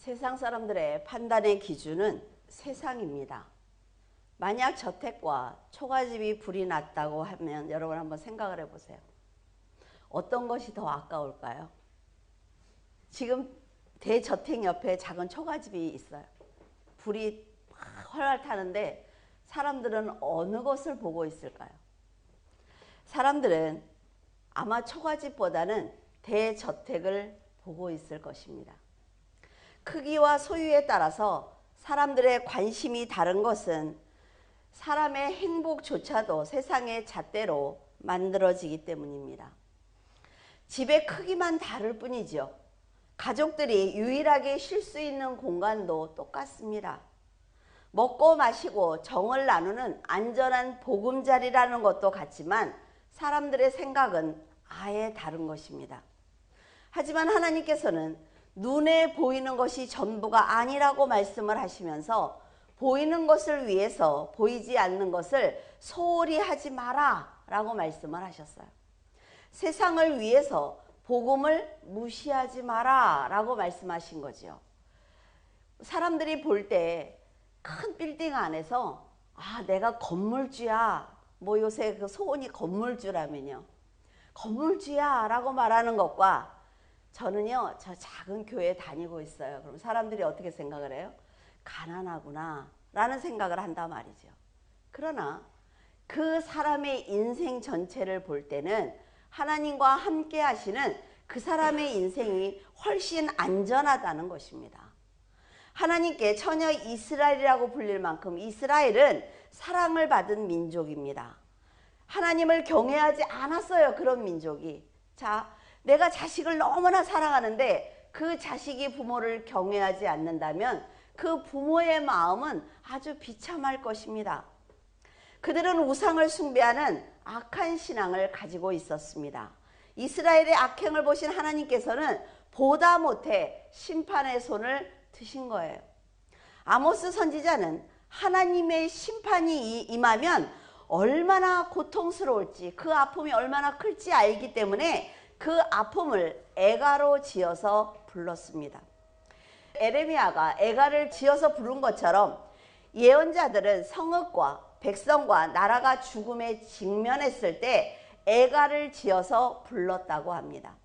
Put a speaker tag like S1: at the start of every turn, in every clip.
S1: 세상 사람들의 판단의 기준은 세상입니다. 만약 저택과 초가집이 불이 났다고 하면 여러분 한번 생각을 해보세요. 어떤 것이 더 아까울까요? 지금 대저택 옆에 작은 초가집이 있어요. 불이 활활 타는데 사람들은 어느 것을 보고 있을까요? 사람들은 아마 초가집보다는 대저택을 보고 있을 것입니다. 크기와 소유에 따라서 사람들의 관심이 다른 것은 사람의 행복조차도 세상의 잣대로 만들어지기 때문입니다. 집의 크기만 다를 뿐이죠. 가족들이 유일하게 쉴 수 있는 공간도 똑같습니다. 먹고 마시고 정을 나누는 안전한 보금자리라는 것도 같지만 사람들의 생각은 아예 다른 것입니다. 하지만 하나님께서는 눈에 보이는 것이 전부가 아니라고 말씀을 하시면서 보이는 것을 위해서 보이지 않는 것을 소홀히 하지 마라 라고 말씀을 하셨어요. 세상을 위해서 복음을 무시하지 마라 라고 말씀하신 거죠. 사람들이 볼 때 큰 빌딩 안에서 내가 건물주야, 요새 그 소원이 건물주라면요, 건물주야 라고 말하는 것과 저는요 저 작은 교회에 다니고 있어요. 그럼 사람들이 어떻게 생각을 해요? 가난하구나 라는 생각을 한단 말이죠. 그러나 그 사람의 인생 전체를 볼 때는 하나님과 함께 하시는 그 사람의 인생이 훨씬 안전하다는 것입니다. 하나님께 처녀 이스라엘이라고 불릴 만큼 이스라엘은 사랑을 받은 민족입니다. 하나님을 경외하지 않았어요. 그런 민족이. 내가 자식을 너무나 사랑하는데 그 자식이 부모를 경외하지 않는다면 그 부모의 마음은 아주 비참할 것입니다. 그들은 우상을 숭배하는 악한 신앙을 가지고 있었습니다. 이스라엘의 악행을 보신 하나님께서는 보다 못해 심판의 손을 드신 거예요. 아모스 선지자는 하나님의 심판이 임하면 얼마나 고통스러울지, 그 아픔이 얼마나 클지 알기 때문에 그 아픔을 애가로 지어서 불렀습니다. 에레미야가 애가를 지어서 부른 것처럼 예언자들은 성읍과 백성과 나라가 죽음에 직면했을 때 애가를 지어서 불렀다고 합니다.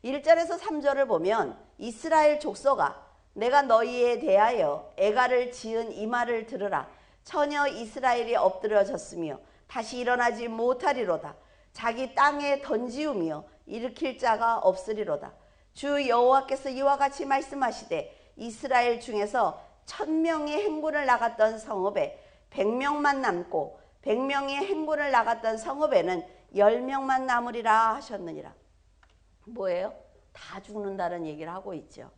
S1: 1절에서 3절을 보면 이스라엘 족속아 내가 너희에 대하여 애가를 지은 이 말을 들으라. 처녀 이스라엘이 엎드려졌으며 다시 일어나지 못하리로다. 자기 땅에 던지우며 일으킬 자가 없으리로다. 주 여호와께서 이와 같이 말씀하시되 이스라엘 중에서 1000명이 행군을 나갔던 성읍에 100명만 남고 100명이 행군을 나갔던 성읍에는 10명만 남으리라 하셨느니라. 뭐예요? 다 죽는다는 얘기를 하고 있죠.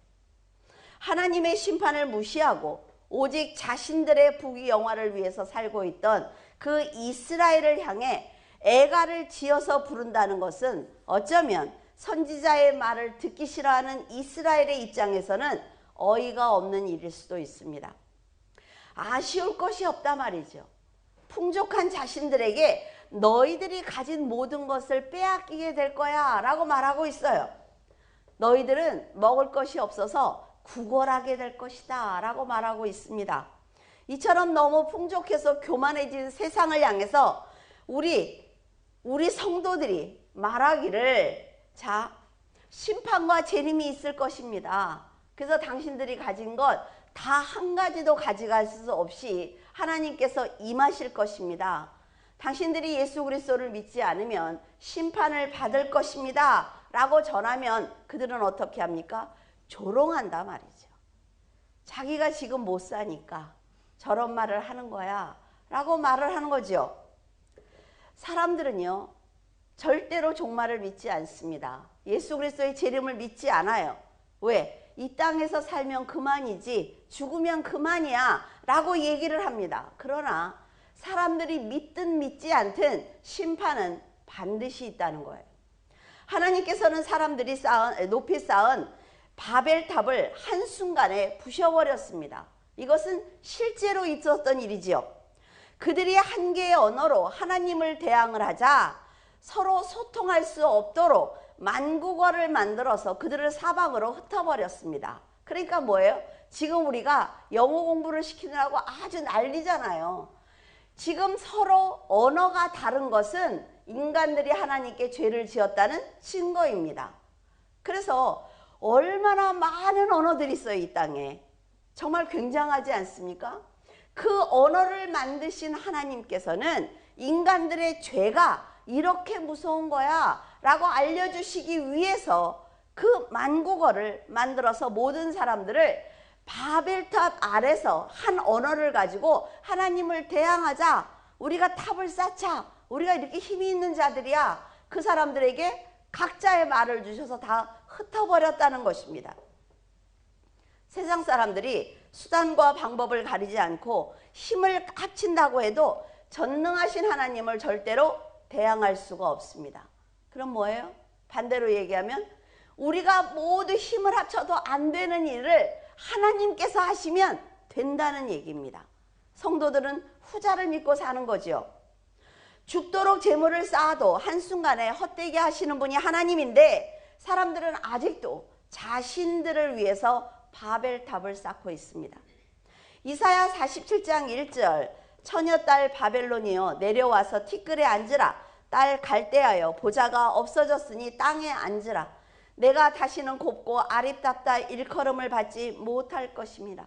S1: 하나님의 심판을 무시하고 오직 자신들의 부귀영화를 위해서 살고 있던 그 이스라엘을 향해 애가를 지어서 부른다는 것은 어쩌면 선지자의 말을 듣기 싫어하는 이스라엘의 입장에서는 어이가 없는 일일 수도 있습니다. 아쉬울 것이 없다 말이죠. 풍족한 자신들에게 너희들이 가진 모든 것을 빼앗기게 될 거야 라고 말하고 있어요. 너희들은 먹을 것이 없어서 구걸하게 될 것이다 라고 말하고 있습니다. 이처럼 너무 풍족해서 교만해진 세상을 향해서 우리 성도들이 말하기를 심판과 재림이 있을 것입니다. 그래서 당신들이 가진 것 다 한 가지도 가져갈 수 없이 하나님께서 임하실 것입니다. 당신들이 예수 그리스도를 믿지 않으면 심판을 받을 것입니다 라고 전하면 그들은 어떻게 합니까? 조롱한다 말이죠. 자기가 지금 못 사니까 저런 말을 하는 거야 라고 말을 하는 거죠. 사람들은요 절대로 종말을 믿지 않습니다. 예수 그리스도의 재림을 믿지 않아요. 왜? 이 땅에서 살면 그만이지 죽으면 그만이야 라고 얘기를 합니다. 그러나 사람들이 믿든 믿지 않든 심판은 반드시 있다는 거예요. 하나님께서는 사람들이 높이 쌓은 바벨탑을 한순간에 부셔버렸습니다. 이것은 실제로 있었던 일이지요. 그들이 한 개의 언어로 하나님을 대항을 하자 서로 소통할 수 없도록 만국어를 만들어서 그들을 사방으로 흩어버렸습니다. 그러니까 뭐예요? 지금 우리가 영어 공부를 시키느라고 아주 난리잖아요. 지금 서로 언어가 다른 것은 인간들이 하나님께 죄를 지었다는 증거입니다. 그래서 얼마나 많은 언어들이 있어요, 이 땅에. 정말 굉장하지 않습니까? 그 언어를 만드신 하나님께서는 인간들의 죄가 이렇게 무서운 거야 라고 알려주시기 위해서 그 만국어를 만들어서 모든 사람들을 바벨탑 아래서 한 언어를 가지고 하나님을 대항하자, 우리가 탑을 쌓자, 우리가 이렇게 힘이 있는 자들이야, 그 사람들에게 각자의 말을 주셔서 다 흩어버렸다는 것입니다. 세상 사람들이 수단과 방법을 가리지 않고 힘을 합친다고 해도 전능하신 하나님을 절대로 대항할 수가 없습니다. 그럼 뭐예요? 반대로 얘기하면 우리가 모두 힘을 합쳐도 안 되는 일을 하나님께서 하시면 된다는 얘기입니다. 성도들은 후자를 믿고 사는 거죠. 죽도록 재물을 쌓아도 한순간에 헛되게 하시는 분이 하나님인데 사람들은 아직도 자신들을 위해서 바벨탑을 쌓고 있습니다. 이사야 47장 1절 처녀딸 바벨론이여 내려와서 티끌에 앉으라. 딸 갈대하여 보좌가 없어졌으니 땅에 앉으라. 내가 다시는 곱고 아립답다 일컬음을 받지 못할 것입니다.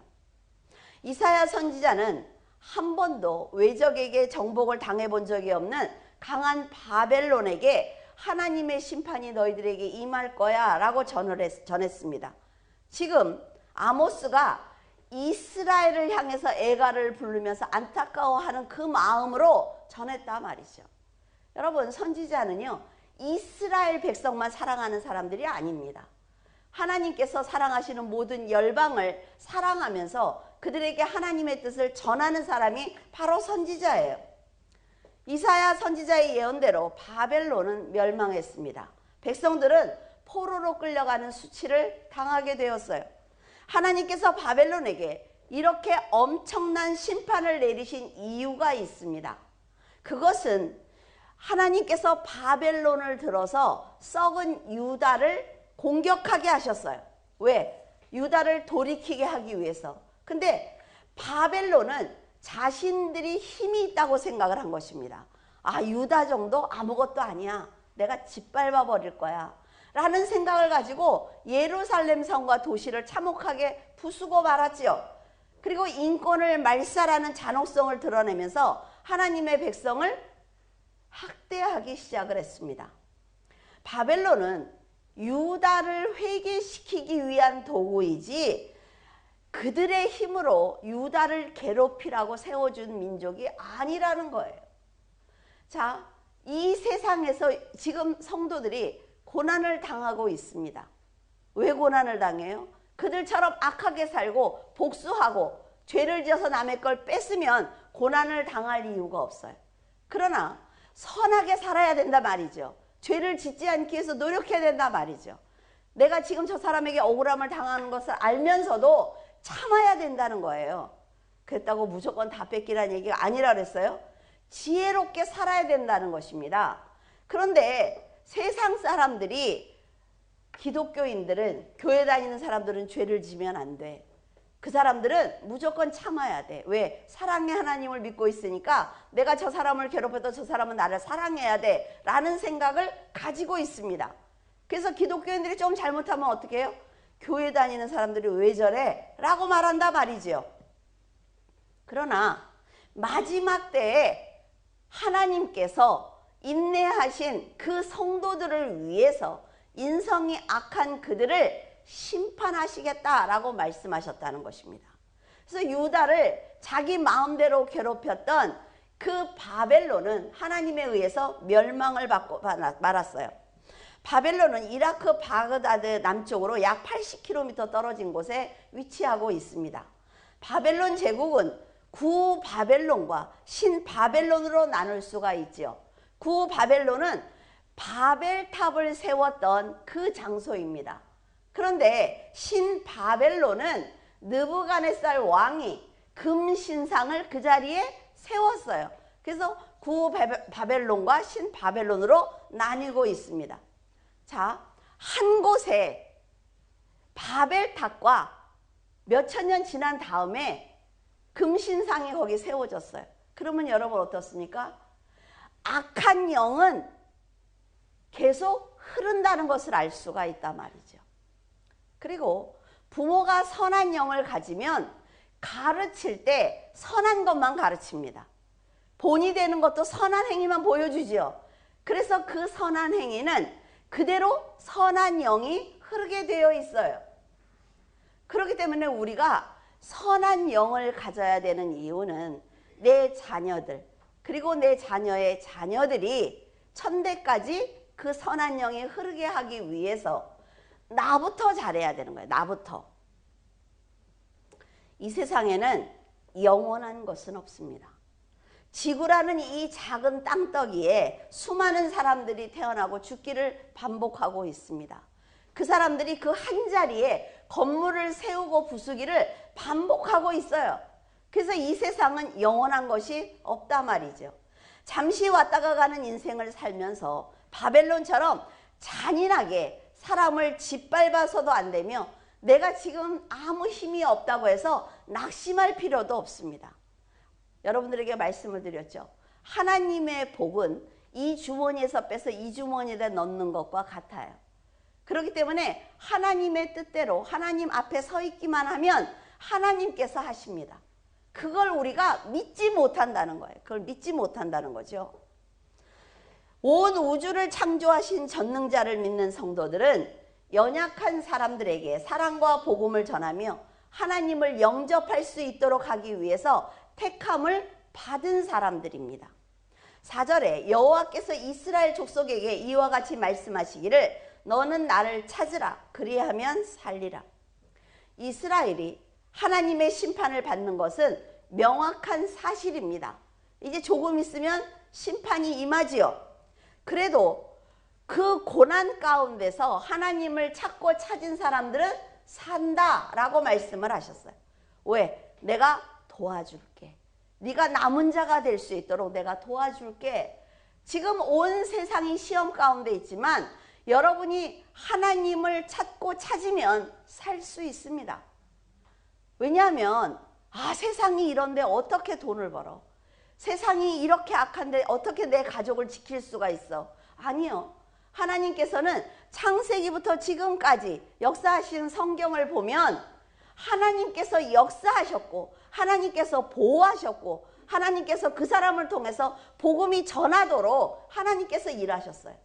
S1: 이사야 선지자는 한 번도 외적에게 정복을 당해본 적이 없는 강한 바벨론에게 하나님의 심판이 너희들에게 임할 거야 라고 전했습니다. 지금 아모스가 이스라엘을 향해서 애가를 부르면서 안타까워하는 그 마음으로 전했단 말이죠. 여러분, 선지자는요 이스라엘 백성만 사랑하는 사람들이 아닙니다. 하나님께서 사랑하시는 모든 열방을 사랑하면서 그들에게 하나님의 뜻을 전하는 사람이 바로 선지자예요. 이사야 선지자의 예언대로 바벨론은 멸망했습니다. 백성들은 포로로 끌려가는 수치를 당하게 되었어요. 하나님께서 바벨론에게 이렇게 엄청난 심판을 내리신 이유가 있습니다. 그것은 하나님께서 바벨론을 들어서 썩은 유다를 공격하게 하셨어요. 왜? 유다를 돌이키게 하기 위해서. 근데 바벨론은 자신들이 힘이 있다고 생각을 한 것입니다. 아, 유다 정도 아무것도 아니야. 내가 짓밟아 버릴 거야 라는 생각을 가지고 예루살렘 성과 도시를 참혹하게 부수고 말았지요. 그리고 인권을 말살하는 잔혹성을 드러내면서 하나님의 백성을 학대하기 시작을 했습니다. 바벨론은 유다를 회개시키기 위한 도구이지 그들의 힘으로 유다를 괴롭히라고 세워준 민족이 아니라는 거예요. 자, 이 세상에서 지금 성도들이 고난을 당하고 있습니다. 왜 고난을 당해요? 그들처럼 악하게 살고 복수하고 죄를 지어서 남의 걸 뺏으면 고난을 당할 이유가 없어요. 그러나 선하게 살아야 된다 말이죠. 죄를 짓지 않기 위해서 노력해야 된다 말이죠. 내가 지금 저 사람에게 억울함을 당하는 것을 알면서도 참아야 된다는 거예요. 그랬다고 무조건 다 뺏기라는 얘기가 아니라 그랬어요. 지혜롭게 살아야 된다는 것입니다. 그런데 세상 사람들이, 기독교인들은, 교회 다니는 사람들은 죄를 지면 안 돼. 그 사람들은 무조건 참아야 돼. 왜? 사랑의 하나님을 믿고 있으니까 내가 저 사람을 괴롭혀도 저 사람은 나를 사랑해야 돼 라는 생각을 가지고 있습니다. 그래서 기독교인들이 좀 잘못하면 어떻게 해요? 교회 다니는 사람들이 왜 저래? 라고 말한다 말이죠. 그러나 마지막 때에 하나님께서 인내하신 그 성도들을 위해서 인성이 악한 그들을 심판하시겠다라고 말씀하셨다는 것입니다. 그래서 유다를 자기 마음대로 괴롭혔던 그 바벨론은 하나님에 의해서 멸망을 받고 말았어요. 바벨론은 이라크 바그다드 남쪽으로 약 80km 떨어진 곳에 위치하고 있습니다. 바벨론 제국은 구바벨론과 신바벨론으로 나눌 수가 있죠. 구바벨론은 바벨탑을 세웠던 그 장소입니다. 그런데 신바벨론은 느부갓네살 왕이 금신상을 그 자리에 세웠어요. 그래서 구바벨론과 신바벨론으로 나뉘고 있습니다. 자, 한 곳에 바벨탑과 몇천 년 지난 다음에 금신상이 거기 세워졌어요. 그러면 여러분 어떻습니까? 악한 영은 계속 흐른다는 것을 알 수가 있단 말이죠. 그리고 부모가 선한 영을 가지면 가르칠 때 선한 것만 가르칩니다. 본이 되는 것도 선한 행위만 보여주지요. 그래서 그 선한 행위는 그대로 선한 영이 흐르게 되어 있어요. 그렇기 때문에 우리가 선한 영을 가져야 되는 이유는 내 자녀들, 그리고 내 자녀의 자녀들이 천대까지 그 선한 영이 흐르게 하기 위해서 나부터 잘해야 되는 거예요. 나부터. 이 세상에는 영원한 것은 없습니다. 지구라는 이 작은 땅덩이에 수많은 사람들이 태어나고 죽기를 반복하고 있습니다. 그 사람들이 그 한 자리에 건물을 세우고 부수기를 반복하고 있어요. 그래서 이 세상은 영원한 것이 없다 말이죠. 잠시 왔다가 가는 인생을 살면서 바벨론처럼 잔인하게 사람을 짓밟아서도 안 되며 내가 지금 아무 힘이 없다고 해서 낙심할 필요도 없습니다. 여러분들에게 말씀을 드렸죠. 하나님의 복은 이 주머니에서 빼서 이 주머니에 넣는 것과 같아요. 그렇기 때문에 하나님의 뜻대로 하나님 앞에 서 있기만 하면 하나님께서 하십니다. 그걸 우리가 믿지 못한다는 거예요. 그걸 믿지 못한다는 거죠. 온 우주를 창조하신 전능자를 믿는 성도들은 연약한 사람들에게 사랑과 복음을 전하며 하나님을 영접할 수 있도록 하기 위해서 택함을 받은 사람들입니다. 4절에 여호와께서 이스라엘 족속에게 이와 같이 말씀하시기를 너는 나를 찾으라 그리하면 살리라. 이스라엘이 하나님의 심판을 받는 것은 명확한 사실입니다. 이제 조금 있으면 심판이 임하지요. 그래도 그 고난 가운데서 하나님을 찾고 찾은 사람들은 산다라고 말씀을 하셨어요. 왜? 내가 도와줄게. 네가 남은 자가 될 수 있도록 내가 도와줄게. 지금 온 세상이 시험 가운데 있지만 여러분이 하나님을 찾고 찾으면 살 수 있습니다. 왜냐하면 세상이 이런데 어떻게 돈을 벌어? 세상이 이렇게 악한데 어떻게 내 가족을 지킬 수가 있어? 아니요. 하나님께서는 창세기부터 지금까지 역사하신 성경을 보면 하나님께서 역사하셨고 하나님께서 보호하셨고 하나님께서 그 사람을 통해서 복음이 전하도록 하나님께서 일하셨어요.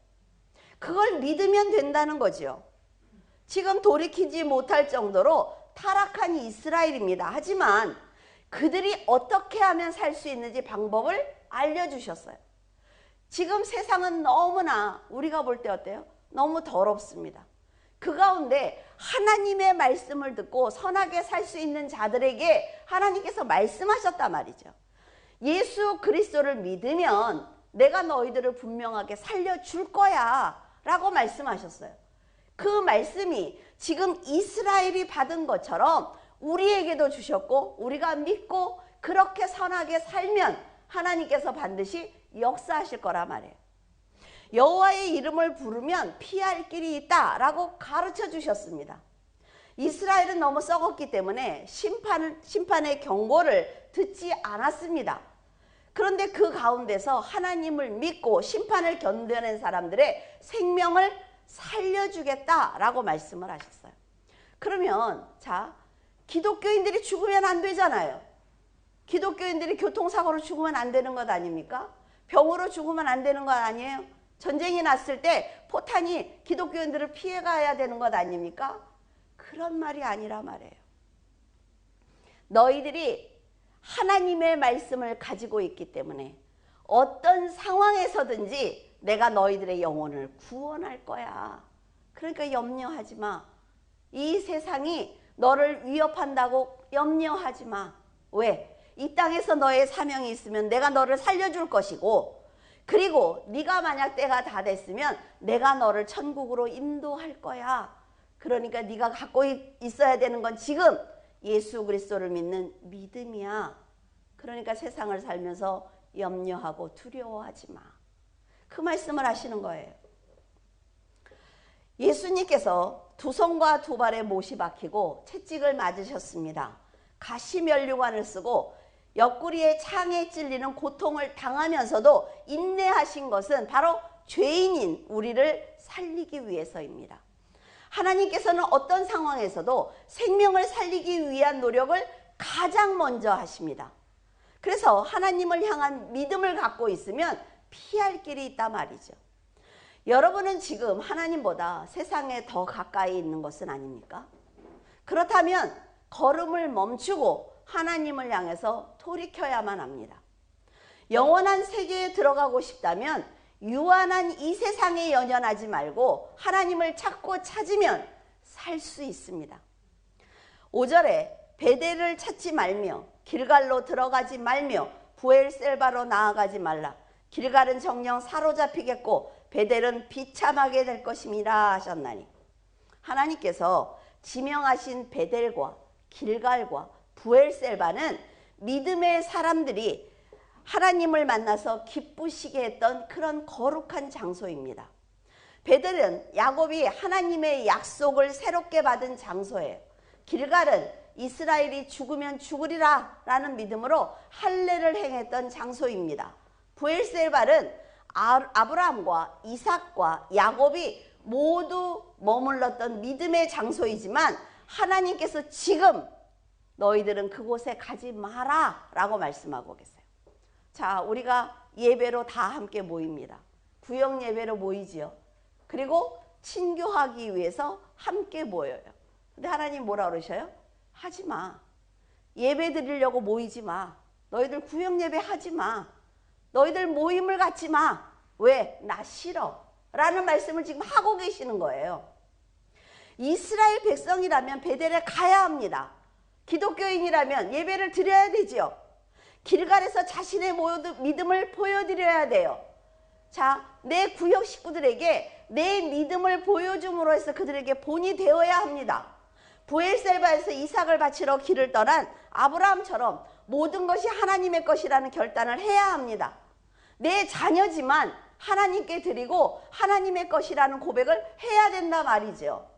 S1: 그걸 믿으면 된다는 거죠. 지금 돌이키지 못할 정도로 타락한 이스라엘입니다. 하지만 그들이 어떻게 하면 살 수 있는지 방법을 알려주셨어요. 지금 세상은 너무나 우리가 볼 때 어때요? 너무 더럽습니다. 그 가운데 하나님의 말씀을 듣고 선하게 살 수 있는 자들에게 하나님께서 말씀하셨단 말이죠. 예수 그리스도를 믿으면 내가 너희들을 분명하게 살려줄 거야 라고 말씀하셨어요. 그 말씀이 지금 이스라엘이 받은 것처럼 우리에게도 주셨고 우리가 믿고 그렇게 선하게 살면 하나님께서 반드시 역사하실 거란 말이에요. 여호와의 이름을 부르면 피할 길이 있다라고 가르쳐 주셨습니다. 이스라엘은 너무 썩었기 때문에 심판의 경고를 듣지 않았습니다. 그런데 그 가운데서 하나님을 믿고 심판을 견뎌낸 사람들의 생명을 살려주겠다라고 말씀을 하셨어요. 그러면 기독교인들이 죽으면 안 되잖아요. 기독교인들이 교통사고로 죽으면 안 되는 것 아닙니까? 병으로 죽으면 안 되는 것 아니에요? 전쟁이 났을 때 포탄이 기독교인들을 피해가야 되는 것 아닙니까? 그런 말이 아니라 말이에요. 너희들이 하나님의 말씀을 가지고 있기 때문에 어떤 상황에서든지 내가 너희들의 영혼을 구원할 거야. 그러니까 염려하지 마. 이 세상이 너를 위협한다고 염려하지 마. 왜? 이 땅에서 너의 사명이 있으면 내가 너를 살려줄 것이고 그리고 네가 만약 때가 다 됐으면 내가 너를 천국으로 인도할 거야. 그러니까 네가 갖고 있어야 되는 건 지금 예수 그리스도를 믿는 믿음이야. 그러니까 세상을 살면서 염려하고 두려워하지 마. 그 말씀을 하시는 거예요. 예수님께서 두 손과 두 발에 못이 박히고 채찍을 맞으셨습니다. 가시면류관을 쓰고 옆구리에 창에 찔리는 고통을 당하면서도 인내하신 것은 바로 죄인인 우리를 살리기 위해서입니다. 하나님께서는 어떤 상황에서도 생명을 살리기 위한 노력을 가장 먼저 하십니다. 그래서 하나님을 향한 믿음을 갖고 있으면 피할 길이 있단 말이죠. 여러분은 지금 하나님보다 세상에 더 가까이 있는 것은 아닙니까? 그렇다면 걸음을 멈추고 하나님을 향해서 돌이켜야만 합니다. 영원한 세계에 들어가고 싶다면 유한한 이 세상에 연연하지 말고 하나님을 찾고 찾으면 살 수 있습니다. 5절에 베델을 찾지 말며 길갈로 들어가지 말며 부엘셀바로 나아가지 말라. 길갈은 정녕 사로잡히겠고 베델은 비참하게 될 것임이라 하셨나니, 하나님께서 지명하신 베델과 길갈과 부엘셀바는 믿음의 사람들이 하나님을 만나서 기쁘시게 했던 그런 거룩한 장소입니다. 베델은 야곱이 하나님의 약속을 새롭게 받은 장소예요. 길갈은 이스라엘이 죽으면 죽으리라 라는 믿음으로 할례를 행했던 장소입니다. 부엘셀발은 아브라함과 이삭과 야곱이 모두 머물렀던 믿음의 장소이지만 하나님께서 지금 너희들은 그곳에 가지 마라 라고 말씀하고 계세요. 자, 우리가 예배로 다 함께 모입니다. 구역 예배로 모이지요. 그리고 친교하기 위해서 함께 모여요. 근데 하나님 뭐라 그러셔요? 하지 마. 예배 드리려고 모이지 마. 너희들 구역 예배 하지 마. 너희들 모임을 갖지 마. 왜? 나 싫어. 라는 말씀을 지금 하고 계시는 거예요. 이스라엘 백성이라면 베델에 가야 합니다. 기독교인이라면 예배를 드려야 되지요. 길갈에서 자신의 믿음을 보여드려야 돼요. 자, 내 구역 식구들에게 내 믿음을 보여줌으로 해서 그들에게 본이 되어야 합니다. 부엘셀바에서 이삭을 바치러 길을 떠난 아브라함처럼 모든 것이 하나님의 것이라는 결단을 해야 합니다. 내 자녀지만 하나님께 드리고 하나님의 것이라는 고백을 해야 된다 말이죠.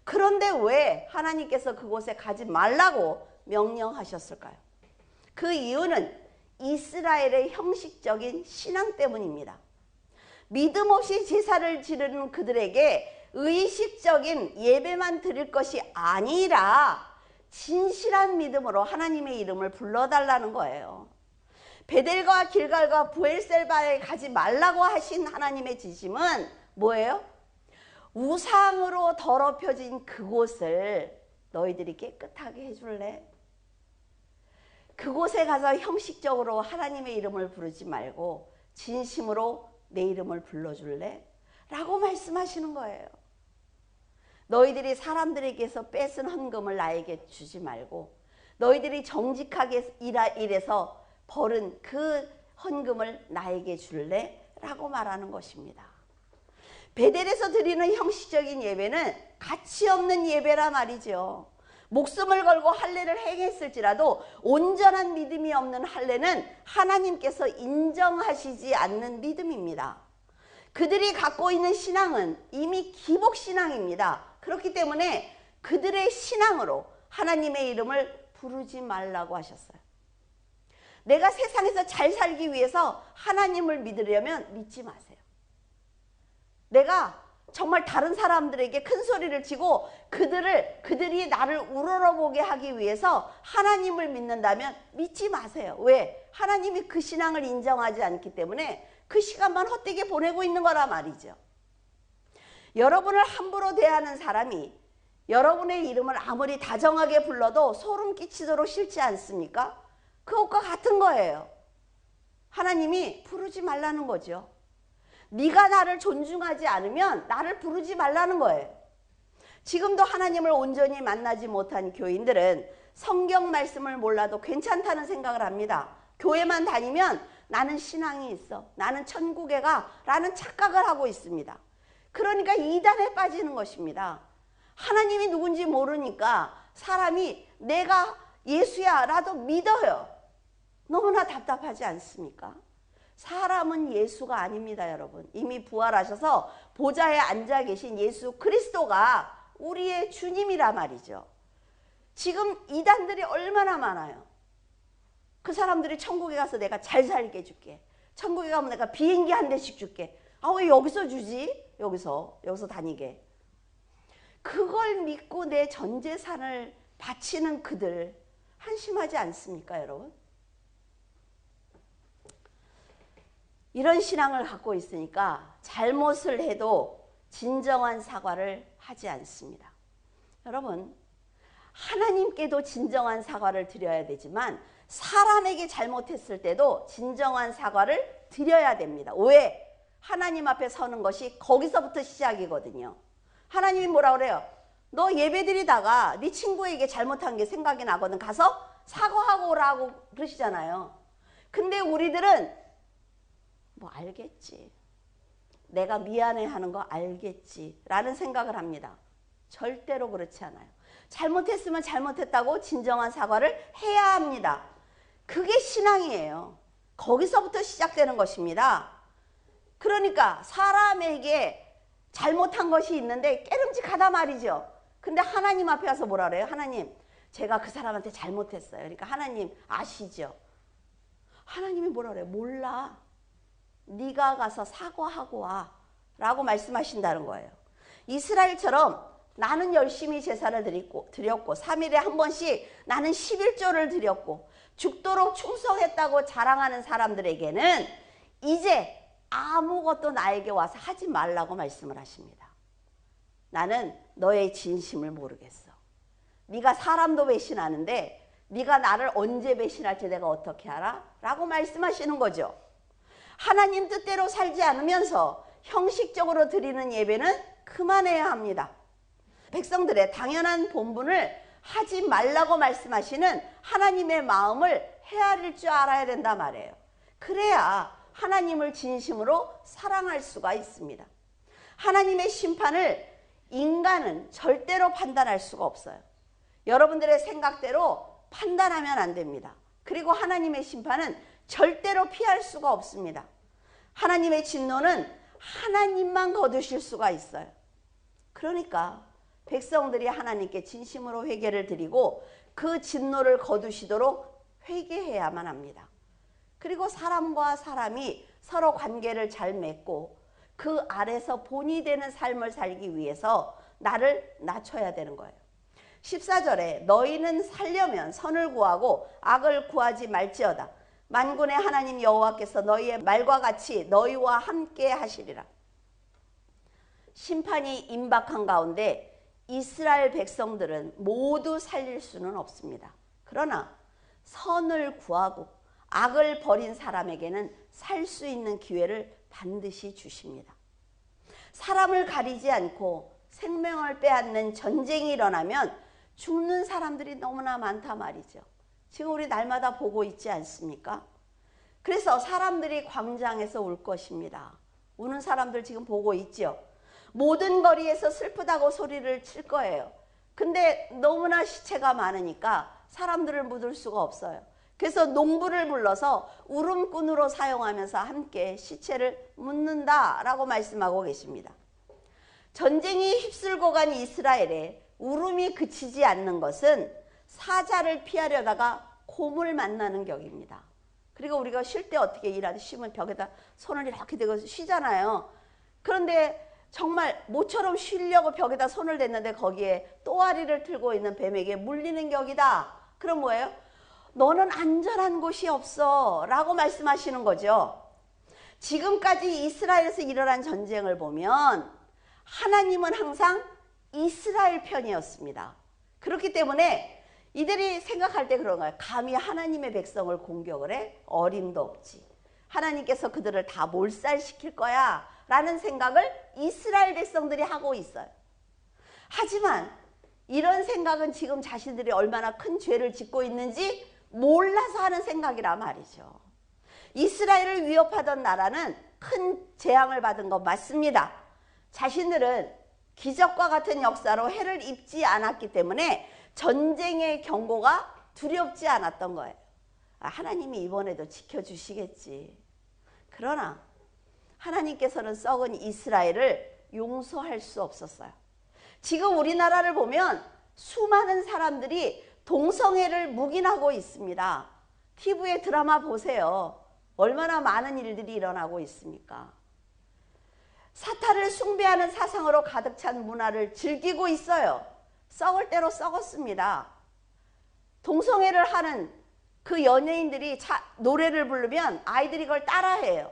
S1: 그런데 왜 하나님께서 그곳에 가지 말라고 명령하셨을까요? 그 이유는 이스라엘의 형식적인 신앙 때문입니다. 믿음 없이 제사를 지르는 그들에게 의식적인 예배만 드릴 것이 아니라 진실한 믿음으로 하나님의 이름을 불러달라는 거예요. 베델과 길갈과 부엘셀바에 가지 말라고 하신 하나님의 지심은 뭐예요? 우상으로 더럽혀진 그곳을 너희들이 깨끗하게 해줄래? 그곳에 가서 형식적으로 하나님의 이름을 부르지 말고 진심으로 내 이름을 불러줄래? 라고 말씀하시는 거예요. 너희들이 사람들에게서 뺏은 헌금을 나에게 주지 말고 너희들이 정직하게 일해서 벌은 그 헌금을 나에게 줄래? 라고 말하는 것입니다. 베델에서 드리는 형식적인 예배는 가치 없는 예배라 말이죠. 목숨을 걸고 할례를 행했을지라도 온전한 믿음이 없는 할례는 하나님께서 인정하시지 않는 믿음입니다. 그들이 갖고 있는 신앙은 이미 기복신앙입니다. 그렇기 때문에 그들의 신앙으로 하나님의 이름을 부르지 말라고 하셨어요. 내가 세상에서 잘 살기 위해서 하나님을 믿으려면 믿지 마세요. 내가 정말 다른 사람들에게 큰 소리를 치고 그들이 나를 우러러보게 하기 위해서 하나님을 믿는다면 믿지 마세요. 왜? 하나님이 그 신앙을 인정하지 않기 때문에 그 시간만 헛되게 보내고 있는 거라 말이죠. 여러분을 함부로 대하는 사람이 여러분의 이름을 아무리 다정하게 불러도 소름 끼치도록 싫지 않습니까? 그것과 같은 거예요. 하나님이 부르지 말라는 거죠. 네가 나를 존중하지 않으면 나를 부르지 말라는 거예요. 지금도 하나님을 온전히 만나지 못한 교인들은 성경 말씀을 몰라도 괜찮다는 생각을 합니다. 교회만 다니면 나는 신앙이 있어, 나는 천국에 가 라는 착각을 하고 있습니다. 그러니까 이단에 빠지는 것입니다. 하나님이 누군지 모르니까 사람이 내가 예수야 라도 믿어요. 너무나 답답하지 않습니까? 사람은 예수가 아닙니다, 여러분. 이미 부활하셔서 보좌에 앉아 계신 예수 그리스도가 우리의 주님이라 말이죠. 지금 이단들이 얼마나 많아요. 그 사람들이 천국에 가서 내가 잘 살게 해줄게. 천국에 가면 내가 비행기 한 대씩 줄게. 아, 왜 여기서 주지? 여기서 다니게. 그걸 믿고 내 전 재산을 바치는 그들 한심하지 않습니까, 여러분? 이런 신앙을 갖고 있으니까 잘못을 해도 진정한 사과를 하지 않습니다. 여러분, 하나님께도 진정한 사과를 드려야 되지만 사람에게 잘못했을 때도 진정한 사과를 드려야 됩니다. 왜? 하나님 앞에 서는 것이 거기서부터 시작이거든요. 하나님이 뭐라 그래요? 너 예배드리다가 네 친구에게 잘못한 게 생각이 나거든. 가서 사과하고 오라고 그러시잖아요. 근데 우리들은 뭐 알겠지. 내가 미안해하는 거 알겠지. 라는 생각을 합니다. 절대로 그렇지 않아요. 잘못했으면 잘못했다고 진정한 사과를 해야 합니다. 그게 신앙이에요. 거기서부터 시작되는 것입니다. 그러니까 사람에게 잘못한 것이 있는데 깨름직하다 말이죠. 근데 하나님 앞에 와서 뭐라 그래요? 하나님, 제가 그 사람한테 잘못했어요. 그러니까 하나님 아시죠? 하나님이 뭐라 그래요? 몰라. 네가 가서 사과하고 와 라고 말씀하신다는 거예요. 이스라엘처럼 나는 열심히 제사를 드렸고 3일에 한 번씩 나는 11조를 드렸고 죽도록 충성했다고 자랑하는 사람들에게는 이제 아무것도 나에게 와서 하지 말라고 말씀을 하십니다. 나는 너의 진심을 모르겠어. 네가 사람도 배신하는데 네가 나를 언제 배신할지 내가 어떻게 알아? 라고 말씀하시는 거죠. 하나님 뜻대로 살지 않으면서 형식적으로 드리는 예배는 그만해야 합니다. 백성들의 당연한 본분을 하지 말라고 말씀하시는 하나님의 마음을 헤아릴 줄 알아야 된다 말이에요. 그래야 하나님을 진심으로 사랑할 수가 있습니다. 하나님의 심판을 인간은 절대로 판단할 수가 없어요. 여러분들의 생각대로 판단하면 안 됩니다. 그리고 하나님의 심판은 절대로 피할 수가 없습니다. 하나님의 진노는 하나님만 거두실 수가 있어요. 그러니까 백성들이 하나님께 진심으로 회개를 드리고 그 진노를 거두시도록 회개해야만 합니다. 그리고 사람과 사람이 서로 관계를 잘 맺고 그 아래서 본이 되는 삶을 살기 위해서 나를 낮춰야 되는 거예요. 14절에 너희는 살려면 선을 구하고 악을 구하지 말지어다. 만군의 하나님 여호와께서 너희의 말과 같이 너희와 함께 하시리라. 심판이 임박한 가운데 이스라엘 백성들은 모두 살릴 수는 없습니다. 그러나 선을 구하고 악을 버린 사람에게는 살 수 있는 기회를 반드시 주십니다. 사람을 가리지 않고 생명을 빼앗는 전쟁이 일어나면 죽는 사람들이 너무나 많다 말이죠. 지금 우리 날마다 보고 있지 않습니까? 그래서 사람들이 광장에서 울 것입니다. 우는 사람들 지금 보고 있죠. 모든 거리에서 슬프다고 소리를 칠 거예요. 근데 너무나 시체가 많으니까 사람들을 묻을 수가 없어요. 그래서 농부를 불러서 울음꾼으로 사용하면서 함께 시체를 묻는다라고 말씀하고 계십니다. 전쟁이 휩쓸고 간 이스라엘에 울음이 그치지 않는 것은 사자를 피하려다가 곰을 만나는 격입니다. 그리고 우리가 쉴 때 어떻게 일하듯 쉬면 벽에다 손을 이렇게 대고 쉬잖아요. 그런데 정말 모처럼 쉬려고 벽에다 손을 댔는데 거기에 또아리를 틀고 있는 뱀에게 물리는 격이다. 그럼 뭐예요? 너는 안전한 곳이 없어 라고 말씀하시는 거죠. 지금까지 이스라엘에서 일어난 전쟁을 보면 하나님은 항상 이스라엘 편이었습니다. 그렇기 때문에 이들이 생각할 때 그런 거예요. 감히 하나님의 백성을 공격을 해? 어림도 없지. 하나님께서 그들을 다 몰살시킬 거야 라는 생각을 이스라엘 백성들이 하고 있어요. 하지만 이런 생각은 지금 자신들이 얼마나 큰 죄를 짓고 있는지 몰라서 하는 생각이라 말이죠. 이스라엘을 위협하던 나라는 큰 재앙을 받은 거 맞습니다. 자신들은 기적과 같은 역사로 해를 입지 않았기 때문에 전쟁의 경고가 두렵지 않았던 거예요. 하나님이 이번에도 지켜주시겠지. 그러나 하나님께서는 썩은 이스라엘을 용서할 수 없었어요. 지금 우리나라를 보면 수많은 사람들이 동성애를 묵인하고 있습니다. TV에 드라마 보세요. 얼마나 많은 일들이 일어나고 있습니까? 사탄을 숭배하는 사상으로 가득 찬 문화를 즐기고 있어요. 썩을 대로 썩었습니다. 동성애를 하는 그 연예인들이 노래를 부르면 아이들이 그걸 따라해요.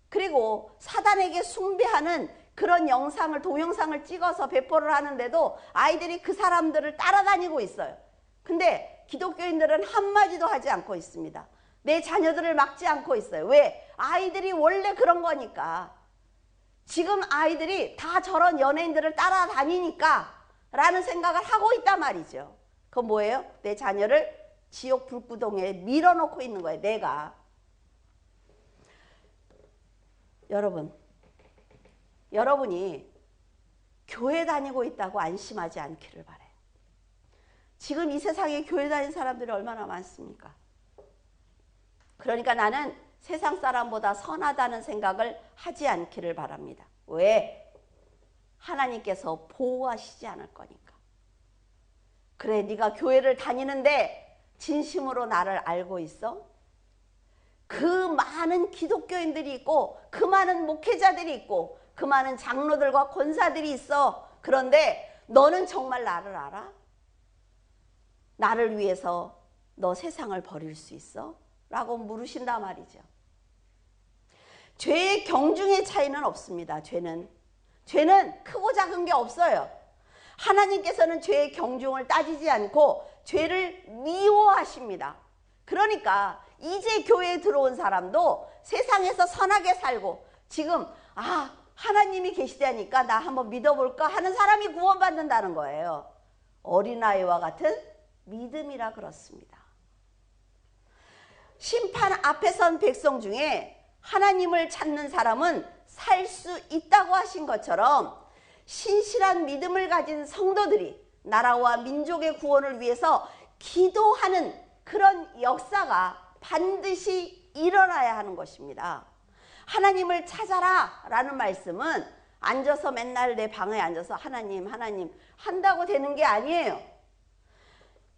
S1: 그리고 사단에게 숭배하는 그런 영상을, 동영상을 찍어서 배포를 하는데도 아이들이 그 사람들을 따라다니고 있어요. 근데 기독교인들은 한마디도 하지 않고 있습니다. 내 자녀들을 막지 않고 있어요. 왜? 아이들이 원래 그런 거니까. 지금 아이들이 다 저런 연예인들을 따라다니니까 라는 생각을 하고 있단 말이죠. 그건 뭐예요? 내 자녀를 지옥 불구덩이에 밀어놓고 있는 거예요. 내가. 여러분이 교회 다니고 있다고 안심하지 않기를 바라요. 지금 이 세상에 교회 다니는 사람들이 얼마나 많습니까? 그러니까 나는 세상 사람보다 선하다는 생각을 하지 않기를 바랍니다. 왜? 하나님께서 보호하시지 않을 거니까. 그래, 네가 교회를 다니는데 진심으로 나를 알고 있어? 그 많은 기독교인들이 있고 그 많은 목회자들이 있고 그 많은 장로들과 권사들이 있어. 그런데 너는 정말 나를 알아? 나를 위해서 너 세상을 버릴 수 있어? 라고 물으신단 말이죠. 죄의 경중의 차이는 없습니다. 죄는 크고 작은 게 없어요. 하나님께서는 죄의 경중을 따지지 않고 죄를 미워하십니다. 그러니까 이제 교회에 들어온 사람도 세상에서 선하게 살고 지금 하나님이 계시다니까 나 한번 믿어볼까 하는 사람이 구원받는다는 거예요. 어린아이와 같은 믿음이라 그렇습니다. 심판 앞에 선 백성 중에 하나님을 찾는 사람은 살 수 있다고 하신 것처럼 신실한 믿음을 가진 성도들이 나라와 민족의 구원을 위해서 기도하는 그런 역사가 반드시 일어나야 하는 것입니다. 하나님을 찾아라 라는 말씀은 앉아서 맨날 내 방에 앉아서 하나님 한다고 되는 게 아니에요.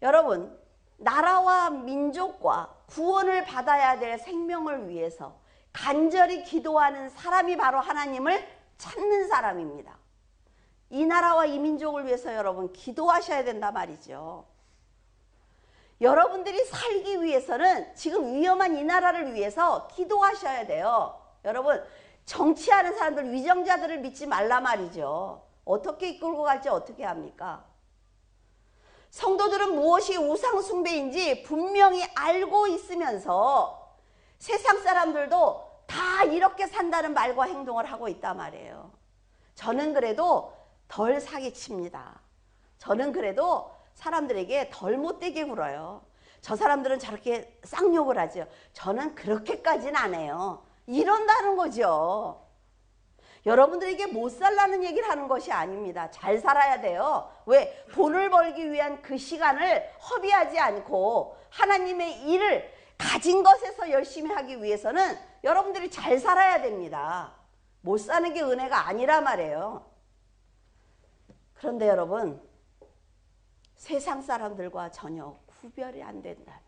S1: 여러분, 나라와 민족과 구원을 받아야 될 생명을 위해서 간절히 기도하는 사람이 바로 하나님을 찾는 사람입니다. 이 나라와 이 민족을 위해서 여러분 기도하셔야 된단 말이죠. 여러분들이 살기 위해서는 지금 위험한 이 나라를 위해서 기도하셔야 돼요. 여러분, 정치하는 사람들, 위정자들을 믿지 말라 말이죠. 어떻게 이끌고 갈지 어떻게 합니까? 성도들은 무엇이 우상 숭배인지 분명히 알고 있으면서 세상 사람들도 다 이렇게 산다는 말과 행동을 하고 있단 말이에요. 저는 그래도 덜 사기칩니다. 저는 그래도 사람들에게 덜 못되게 굴어요. 저 사람들은 저렇게 쌍욕을 하죠. 저는 그렇게까지는 안 해요. 이런다는 거죠. 여러분들에게 못 살라는 얘기를 하는 것이 아닙니다. 잘 살아야 돼요. 왜? 돈을 벌기 위한 그 시간을 허비하지 않고 하나님의 일을 가진 것에서 열심히 하기 위해서는 여러분들이 잘 살아야 됩니다. 못 사는 게 은혜가 아니라 말이에요. 그런데 여러분, 세상 사람들과 전혀 구별이 안 된다면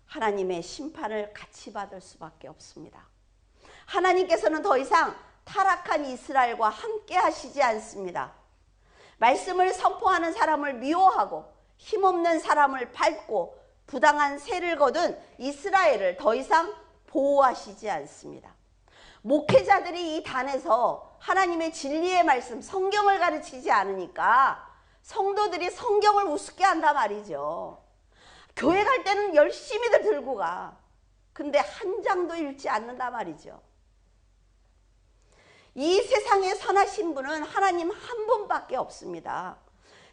S1: 하나님의 심판을 같이 받을 수밖에 없습니다. 하나님께서는 더 이상 타락한 이스라엘과 함께 하시지 않습니다. 말씀을 선포하는 사람을 미워하고 힘없는 사람을 밟고 부당한 세를 거둔 이스라엘을 더 이상 보호하시지 않습니다. 목회자들이 이 단에서 하나님의 진리의 말씀, 성경을 가르치지 않으니까 성도들이 성경을 우습게 한단 말이죠. 교회 갈 때는 열심히들 들고 가. 근데 한 장도 읽지 않는단 말이죠. 이 세상에 선하신 분은 하나님 한 분밖에 없습니다.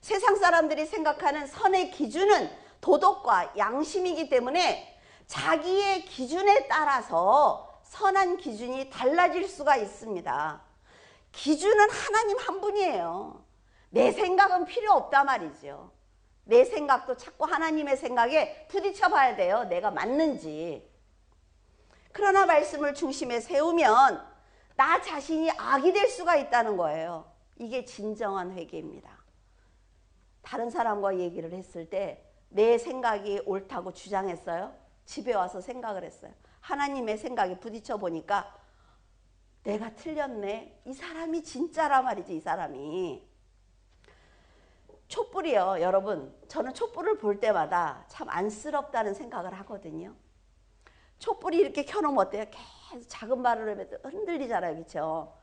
S1: 세상 사람들이 생각하는 선의 기준은 도덕과 양심이기 때문에 자기의 기준에 따라서 선한 기준이 달라질 수가 있습니다. 기준은 하나님 한 분이에요. 내 생각은 필요 없단 말이죠. 내 생각도 자꾸 하나님의 생각에 부딪혀 봐야 돼요. 내가 맞는지. 그러나 말씀을 중심에 세우면 나 자신이 악이 될 수가 있다는 거예요. 이게 진정한 회개입니다. 다른 사람과 얘기를 했을 때 내 생각이 옳다고 주장했어요. 집에 와서 생각을 했어요. 하나님의 생각에 부딪혀 보니까 내가 틀렸네. 이 사람이 진짜라 말이지. 이 사람이. 촛불이요. 여러분, 저는 촛불을 볼 때마다 참 안쓰럽다는 생각을 하거든요. 촛불이 이렇게 켜놓으면 어때요? 계속 작은 바람에 흔들리잖아요. 그렇죠?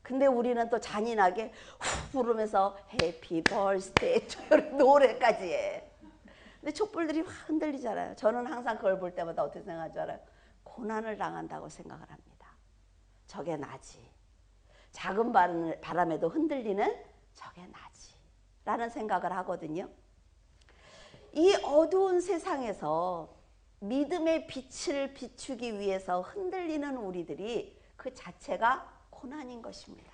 S1: 근데 우리는 또 잔인하게 후 부르면서 해피 벌스데이 이런 노래까지 해. 근데 촛불들이 확 흔들리잖아요. 저는 항상 그걸 볼 때마다 어떻게 생각하는 줄 알아요? 고난을 당한다고 생각을 합니다. 저게 나지. 작은 바람에도 흔들리는 저게 나지. 라는 생각을 하거든요. 이 어두운 세상에서 믿음의 빛을 비추기 위해서 흔들리는 우리들이 그 자체가 고난인 것입니다.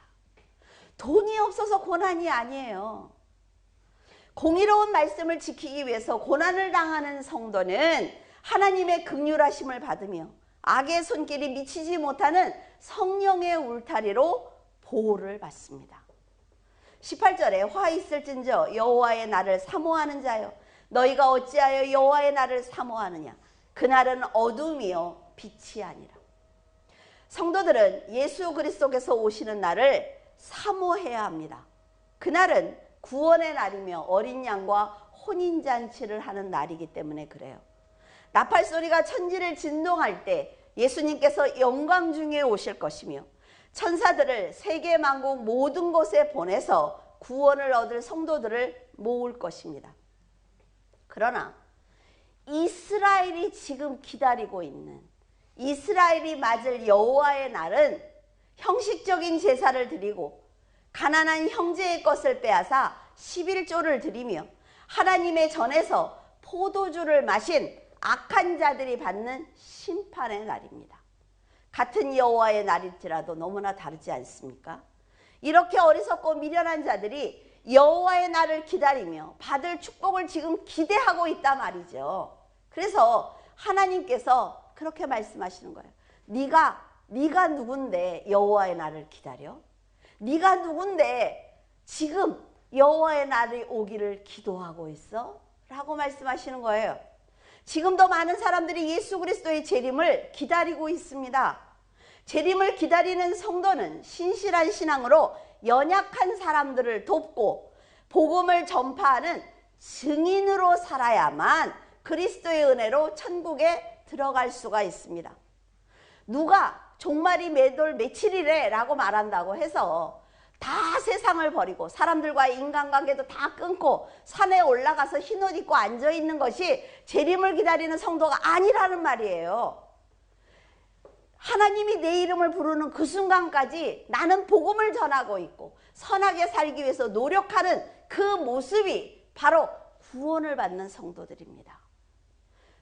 S1: 돈이 없어서 고난이 아니에요. 공의로운 말씀을 지키기 위해서 고난을 당하는 성도는 하나님의 긍휼하심을 받으며 악의 손길이 미치지 못하는 성령의 울타리로 보호를 받습니다. 18절에 화 있을진저 여호와의 날을 사모하는 자여 너희가 어찌하여 여호와의 날을 사모하느냐 그날은 어둠이요 빛이 아니라. 성도들은 예수 그리스도께서 오시는 날을 사모해야 합니다. 그날은 구원의 날이며 어린 양과 혼인잔치를 하는 날이기 때문에 그래요. 나팔소리가 천지를 진동할 때 예수님께서 영광 중에 오실 것이며 천사들을 세계 만국 모든 곳에 보내서 구원을 얻을 성도들을 모을 것입니다. 그러나 이스라엘이 지금 기다리고 있는 이스라엘이 맞을 여호와의 날은 형식적인 제사를 드리고 가난한 형제의 것을 빼앗아 11조를 드리며 하나님의 전에서 포도주를 마신 악한 자들이 받는 심판의 날입니다. 같은 여호와의 날일지라도 너무나 다르지 않습니까? 이렇게 어리석고 미련한 자들이 여호와의 날을 기다리며 받을 축복을 지금 기대하고 있단 말이죠. 그래서 하나님께서 그렇게 말씀하시는 거예요. 네가 누군데 여호와의 날을 기다려? 네가 누군데 지금 여호와의 날이 오기를 기도하고 있어? 라고 말씀하시는 거예요. 지금도 많은 사람들이 예수 그리스도의 재림을 기다리고 있습니다. 재림을 기다리는 성도는 신실한 신앙으로 연약한 사람들을 돕고 복음을 전파하는 증인으로 살아야만 그리스도의 은혜로 천국에 들어갈 수가 있습니다. 누가 종말이 몇월 며칠이래 라고 말한다고 해서 다 세상을 버리고 사람들과의 인간관계도 다 끊고 산에 올라가서 흰옷 입고 앉아있는 것이 재림을 기다리는 성도가 아니라는 말이에요. 하나님이 내 이름을 부르는 그 순간까지 나는 복음을 전하고 있고 선하게 살기 위해서 노력하는 그 모습이 바로 구원을 받는 성도들입니다.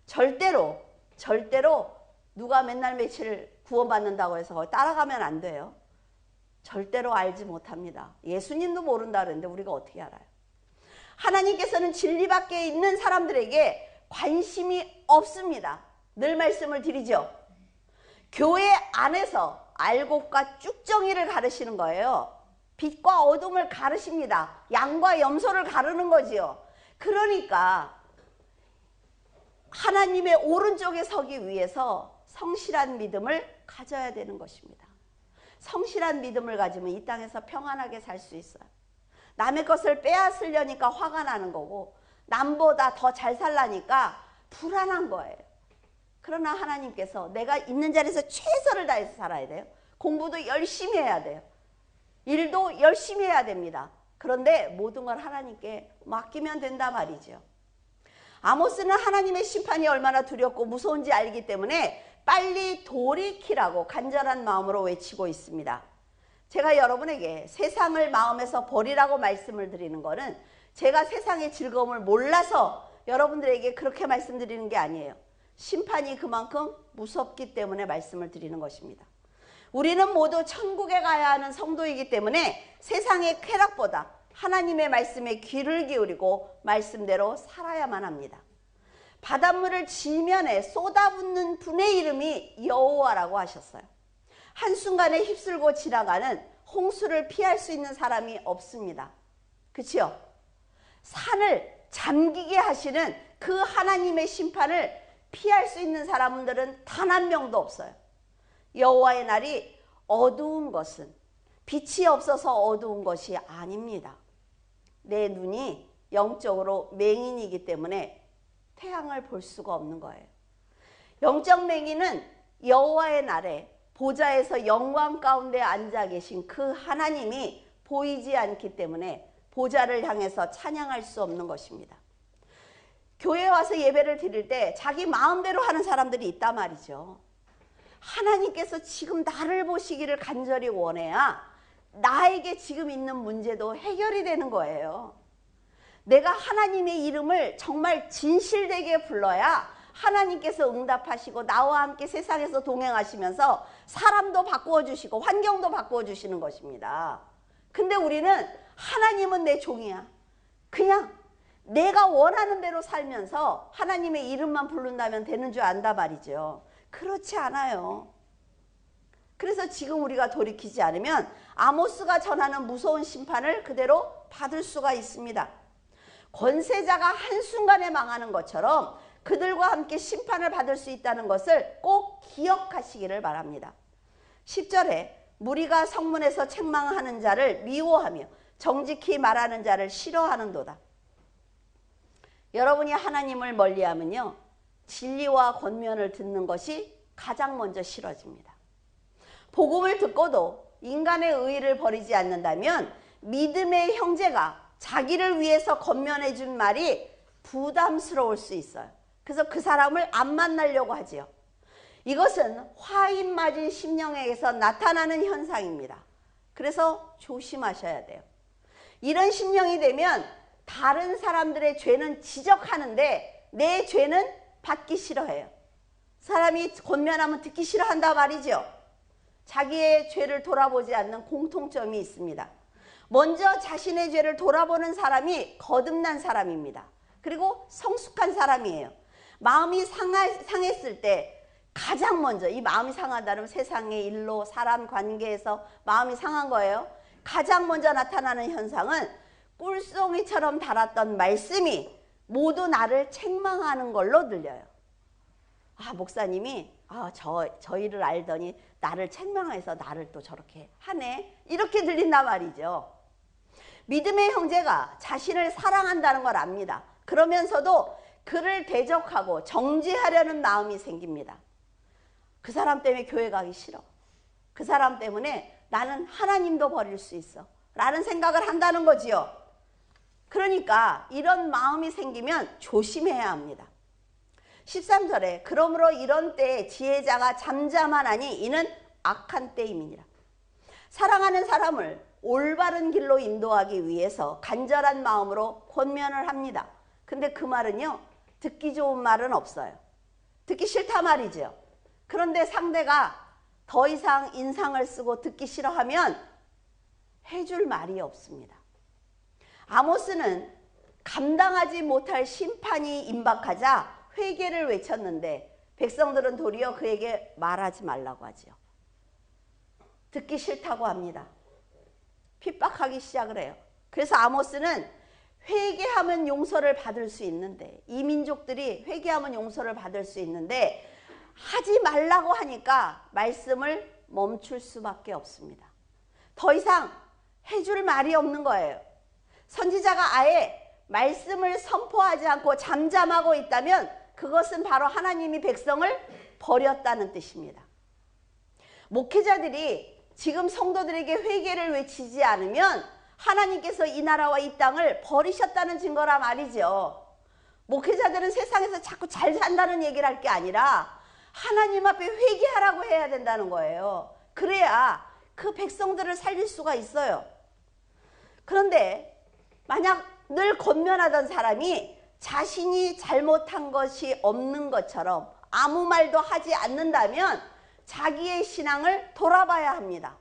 S1: 절대로 누가 맨날 며칠 구원받는다고 해서 따라가면 안 돼요. 절대로 알지 못합니다. 예수님도 모른다 그랬는데 우리가 어떻게 알아요? 하나님께서는 진리 밖에 있는 사람들에게 관심이 없습니다. 늘 말씀을 드리죠. 교회 안에서 알곡과 쭉정이를 가르치는 거예요. 빛과 어둠을 가르칩니다. 양과 염소를 가르는 거지요. 그러니까 하나님의 오른쪽에 서기 위해서 성실한 믿음을 가져야 되는 것입니다. 성실한 믿음을 가지면 이 땅에서 평안하게 살 수 있어요. 남의 것을 빼앗으려니까 화가 나는 거고 남보다 더 잘 살라니까 불안한 거예요. 그러나 하나님께서 내가 있는 자리에서 최선을 다해서 살아야 돼요. 공부도 열심히 해야 돼요. 일도 열심히 해야 됩니다. 그런데 모든 걸 하나님께 맡기면 된다 말이죠. 아모스는 하나님의 심판이 얼마나 두렵고 무서운지 알기 때문에 빨리 돌이키라고 간절한 마음으로 외치고 있습니다. 제가 여러분에게 세상을 마음에서 버리라고 말씀을 드리는 것은 제가 세상의 즐거움을 몰라서 여러분들에게 그렇게 말씀드리는 게 아니에요. 심판이 그만큼 무섭기 때문에 말씀을 드리는 것입니다. 우리는 모두 천국에 가야 하는 성도이기 때문에 세상의 쾌락보다 하나님의 말씀에 귀를 기울이고 말씀대로 살아야만 합니다. 바닷물을 지면에 쏟아붓는 분의 이름이 여호와라고 하셨어요. 한순간에 휩쓸고 지나가는 홍수를 피할 수 있는 사람이 없습니다. 그렇죠? 산을 잠기게 하시는 그 하나님의 심판을 피할 수 있는 사람들은 단 한 명도 없어요. 여호와의 날이 어두운 것은 빛이 없어서 어두운 것이 아닙니다. 내 눈이 영적으로 맹인이기 때문에 태양을 볼 수가 없는 거예요. 영적 맹인은 여호와의 날에 보좌에서 영광 가운데 앉아 계신 그 하나님이 보이지 않기 때문에 보좌를 향해서 찬양할 수 없는 것입니다. 교회에 와서 예배를 드릴 때 자기 마음대로 하는 사람들이 있단 말이죠. 하나님께서 지금 나를 보시기를 간절히 원해야 나에게 지금 있는 문제도 해결이 되는 거예요. 내가 하나님의 이름을 정말 진실되게 불러야 하나님께서 응답하시고 나와 함께 세상에서 동행하시면서 사람도 바꾸어 주시고 환경도 바꾸어 주시는 것입니다. 근데 우리는 하나님은 내 종이야. 그냥 내가 원하는 대로 살면서 하나님의 이름만 부른다면 되는 줄 안다 말이죠. 그렇지 않아요. 그래서 지금 우리가 돌이키지 않으면 아모스가 전하는 무서운 심판을 그대로 받을 수가 있습니다. 권세자가 한순간에 망하는 것처럼 그들과 함께 심판을 받을 수 있다는 것을 꼭 기억하시기를 바랍니다. 10절에 무리가 성문에서 책망하는 자를 미워하며 정직히 말하는 자를 싫어하는도다. 여러분이 하나님을 멀리하면요, 진리와 권면을 듣는 것이 가장 먼저 싫어집니다. 복음을 듣고도 인간의 의의를 버리지 않는다면 믿음의 형제가 자기를 위해서 권면해 준 말이 부담스러울 수 있어요. 그래서 그 사람을 안 만나려고 하지요. 이것은 화인 맞은 심령에게서 나타나는 현상입니다. 그래서 조심하셔야 돼요. 이런 심령이 되면 다른 사람들의 죄는 지적하는데 내 죄는 받기 싫어해요. 사람이 권면하면 듣기 싫어한다 말이죠. 자기의 죄를 돌아보지 않는 공통점이 있습니다. 먼저 자신의 죄를 돌아보는 사람이 거듭난 사람입니다. 그리고 성숙한 사람이에요. 마음이 상했을 때 가장 먼저, 이 마음이 상하다는 세상의 일로 사람 관계에서 마음이 상한 거예요. 가장 먼저 나타나는 현상은 꿀송이처럼 달았던 말씀이 모두 나를 책망하는 걸로 들려요. 아, 목사님이 저희를 알더니 나를 책망해서 나를 또 저렇게 하네, 이렇게 들린단 말이죠. 믿음의 형제가 자신을 사랑한다는 걸 압니다. 그러면서도 그를 대적하고 정죄하려는 마음이 생깁니다. 그 사람 때문에 교회 가기 싫어. 그 사람 때문에 나는 하나님도 버릴 수 있어 라는 생각을 한다는 거지요. 그러니까 이런 마음이 생기면 조심해야 합니다. 13절에 그러므로 이런 때에 지혜자가 잠잠하나니 이는 악한 때임이니라. 사랑하는 사람을 올바른 길로 인도하기 위해서 간절한 마음으로 권면을 합니다. 근데 그 말은요, 듣기 좋은 말은 없어요. 듣기 싫다 말이죠. 그런데 상대가 더 이상 인상을 쓰고 듣기 싫어하면 해줄 말이 없습니다. 아모스는 감당하지 못할 심판이 임박하자 회개를 외쳤는데 백성들은 도리어 그에게 말하지 말라고 하지요. 듣기 싫다고 합니다. 핍박하기 시작을 해요. 그래서 아모스는 회개하면 용서를 받을 수 있는데, 이 민족들이 회개하면 용서를 받을 수 있는데 하지 말라고 하니까 말씀을 멈출 수밖에 없습니다. 더 이상 해줄 말이 없는 거예요. 선지자가 아예 말씀을 선포하지 않고 잠잠하고 있다면 그것은 바로 하나님이 백성을 버렸다는 뜻입니다. 목회자들이 지금 성도들에게 회개를 외치지 않으면 하나님께서 이 나라와 이 땅을 버리셨다는 증거라 말이죠. 목회자들은 세상에서 자꾸 잘 산다는 얘기를 할 게 아니라 하나님 앞에 회개하라고 해야 된다는 거예요. 그래야 그 백성들을 살릴 수가 있어요. 그런데 만약 늘 권면하던 사람이 자신이 잘못한 것이 없는 것처럼 아무 말도 하지 않는다면 자기의 신앙을 돌아봐야 합니다.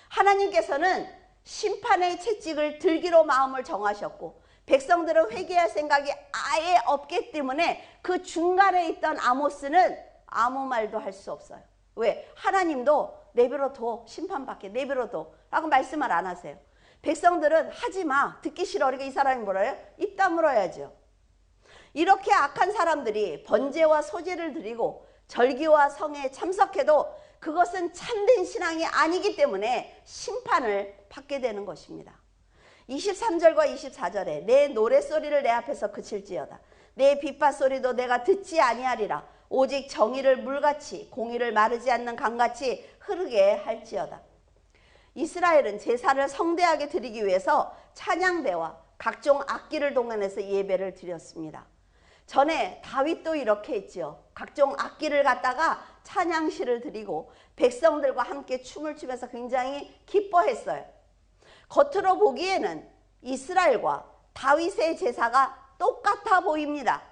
S1: 하나님께서는 심판의 채찍을 들기로 마음을 정하셨고 백성들은 회개할 생각이 아예 없기 때문에 그 중간에 있던 아모스는 아무 말도 할 수 없어요. 왜? 하나님도 내버려둬. 심판받게 내버려둬 라고 말씀을 안 하세요. 백성들은 하지마. 듣기 싫어. 그러니까 이 사람이 뭐라 해요? 입 다물어야죠. 이렇게 악한 사람들이 번제와 소제를 드리고 절기와 성에 참석해도 그것은 참된 신앙이 아니기 때문에 심판을 받게 되는 것입니다. 23절과 24절에 내 노랫소리를 내 앞에서 그칠지어다. 내 빗바소리도 내가 듣지 아니하리라. 오직 정의를 물같이 공의를 마르지 않는 강같이 흐르게 할지어다. 이스라엘은 제사를 성대하게 드리기 위해서 찬양대와 각종 악기를 동원해서 예배를 드렸습니다. 전에 다윗도 이렇게 했지요. 각종 악기를 갖다가 찬양시를 드리고 백성들과 함께 춤을 추면서 굉장히 기뻐했어요. 겉으로 보기에는 이스라엘과 다윗의 제사가 똑같아 보입니다.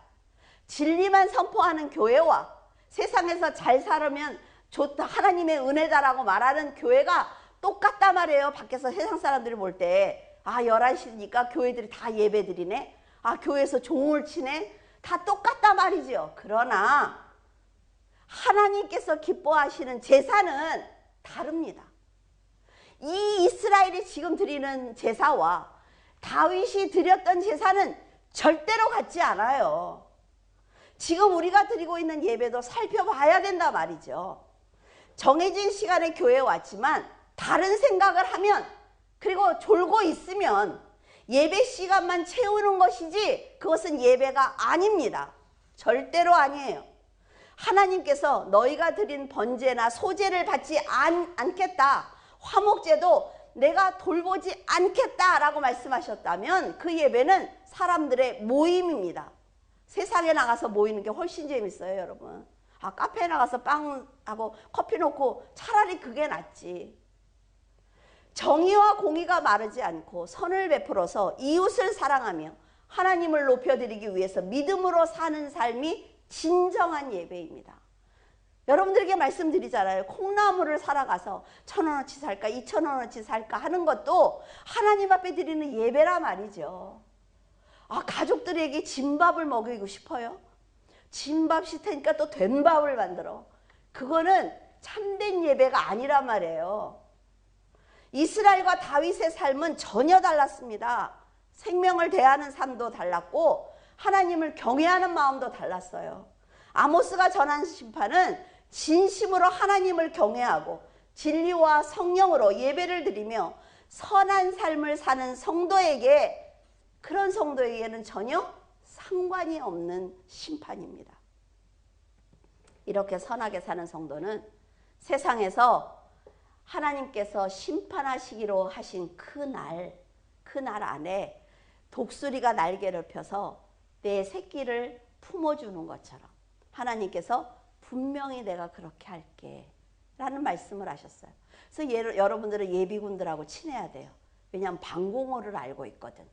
S1: 진리만 선포하는 교회와 세상에서 잘 살면 좋다, 하나님의 은혜다라고 말하는 교회가 똑같단 말이에요. 밖에서 세상 사람들이 볼 때 11시니까 교회들이 다 예배 드리네. 교회에서 종을 치네. 다 똑같단 말이죠. 그러나 하나님께서 기뻐하시는 제사는 다릅니다. 이 이스라엘이 지금 드리는 제사와 다윗이 드렸던 제사는 절대로 같지 않아요. 지금 우리가 드리고 있는 예배도 살펴봐야 된다 말이죠. 정해진 시간에 교회에 왔지만 다른 생각을 하면, 그리고 졸고 있으면 예배 시간만 채우는 것이지 그것은 예배가 아닙니다. 절대로 아니에요. 하나님께서 너희가 드린 번제나 소제를 받지 않겠다, 화목제도 내가 돌보지 않겠다라고 말씀하셨다면 그 예배는 사람들의 모임입니다. 세상에 나가서 모이는 게 훨씬 재밌어요, 여러분. 카페에 나가서 빵하고 커피 놓고 차라리 그게 낫지. 정의와 공의가 마르지 않고 선을 베풀어서 이웃을 사랑하며 하나님을 높여드리기 위해서 믿음으로 사는 삶이 진정한 예배입니다. 여러분들에게 말씀드리잖아요. 콩나물을 사러 가서 1,000원어치 살까 2,000원어치 살까 하는 것도 하나님 앞에 드리는 예배라 말이죠. 가족들에게 진밥을 먹이고 싶어요? 진밥 싫다니까 또 된 밥을 만들어. 그거는 참된 예배가 아니란 말이에요. 이스라엘과 다윗의 삶은 전혀 달랐습니다. 생명을 대하는 삶도 달랐고 하나님을 경외하는 마음도 달랐어요. 아모스가 전한 심판은 진심으로 하나님을 경외하고 진리와 성령으로 예배를 드리며 선한 삶을 사는 성도에게, 그런 성도에게는 전혀 상관이 없는 심판입니다. 이렇게 선하게 사는 성도는 세상에서 하나님께서 심판하시기로 하신 그 날 안에 독수리가 날개를 펴서 내 새끼를 품어주는 것처럼 하나님께서 분명히 내가 그렇게 할게 라는 말씀을 하셨어요. 그래서 여러분들은 예비군들하고 친해야 돼요. 왜냐하면 방공호를 알고 있거든.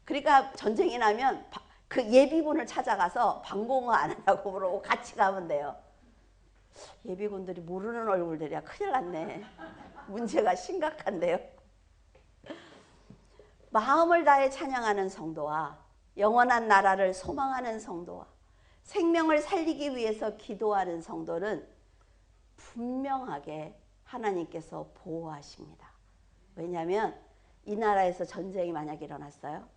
S1: 그러니까 전쟁이 나면 그 예비군을 찾아가서 방공호 안 하냐고 물어보고 같이 가면 돼요. 예비군들이 모르는 얼굴들이야. 큰일 났네. 문제가 심각한데요. 마음을 다해 찬양하는 성도와 영원한 나라를 소망하는 성도와 생명을 살리기 위해서 기도하는 성도는 분명하게 하나님께서 보호하십니다. 왜냐하면 이 나라에서 전쟁이 만약 일어났어요.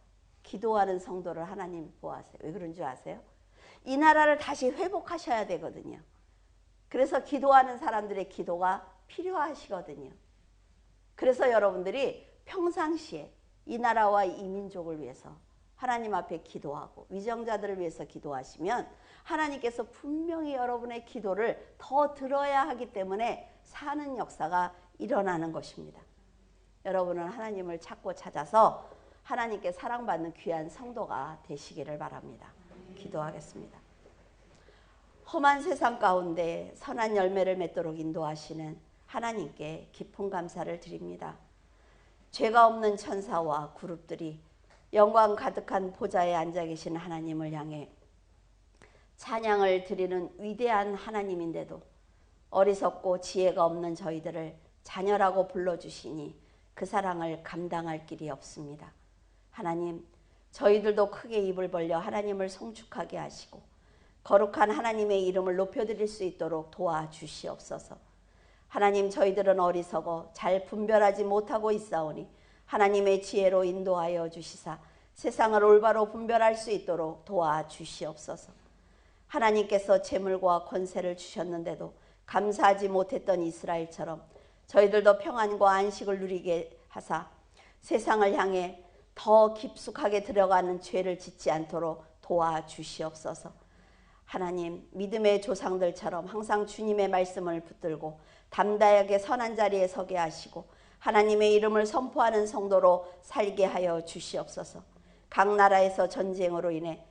S1: 기도하는 성도를 하나님이 보호하세요. 왜 그런 줄 아세요? 이 나라를 다시 회복하셔야 되거든요. 그래서 기도하는 사람들의 기도가 필요하시거든요. 그래서 여러분들이 평상시에 이 나라와 이 민족을 위해서 하나님 앞에 기도하고 위정자들을 위해서 기도하시면 하나님께서 분명히 여러분의 기도를 더 들어야 하기 때문에 사는 역사가 일어나는 것입니다. 여러분은 하나님을 찾고 찾아서 하나님께 사랑받는 귀한 성도가 되시기를 바랍니다. 기도하겠습니다. 험한 세상 가운데 선한 열매를 맺도록 인도하시는 하나님께 깊은 감사를 드립니다. 죄가 없는 천사와 그룹들이 영광 가득한 보좌에 앉아 계신 하나님을 향해 찬양을 드리는 위대한 하나님인데도 어리석고 지혜가 없는 저희들을 자녀라고 불러주시니 그 사랑을 감당할 길이 없습니다. 하나님, 저희들도 크게 입을 벌려 하나님을 송축하게 하시고 거룩한 하나님의 이름을 높여드릴 수 있도록 도와주시옵소서. 하나님, 저희들은 어리석어 잘 분별하지 못하고 있사오니 하나님의 지혜로 인도하여 주시사 세상을 올바로 분별할 수 있도록 도와주시옵소서. 하나님께서 재물과 권세를 주셨는데도 감사하지 못했던 이스라엘처럼 저희들도 평안과 안식을 누리게 하사 세상을 향해 더 깊숙하게 들어가는 죄를 짓지 않도록 도와주시옵소서. 하나님, 믿음의 조상들처럼 항상 주님의 말씀을 붙들고 담대하게 선한 자리에 서게 하시고 하나님의 이름을 선포하는 성도로 살게 하여 주시옵소서. 각 나라에서 전쟁으로 인해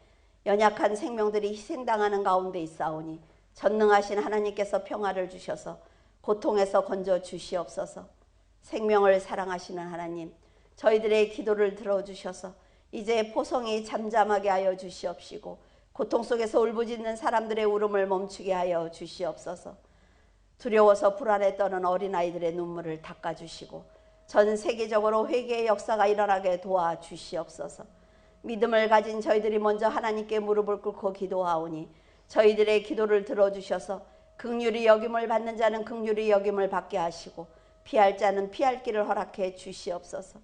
S1: 연약한 생명들이 희생당하는 가운데 있사오니 전능하신 하나님께서 평화를 주셔서 고통에서 건져 주시옵소서. 생명을 사랑하시는 하나님, 저희들의 기도를 들어주셔서 이제 포성이 잠잠하게 하여 주시옵시고 고통 속에서 울부짖는 사람들의 울음을 멈추게 하여 주시옵소서. 두려워서 불안에 떠는 어린아이들의 눈물을 닦아주시고 전 세계적으로 회개의 역사가 일어나게 도와주시옵소서. 믿음을 가진 저희들이 먼저 하나님께 무릎을 꿇고 기도하오니 저희들의 기도를 들어주셔서 긍휼히 여김을 받는 자는 긍휼히 여김을 받게 하시고 피할 자는 피할 길을 허락해 주시옵소서.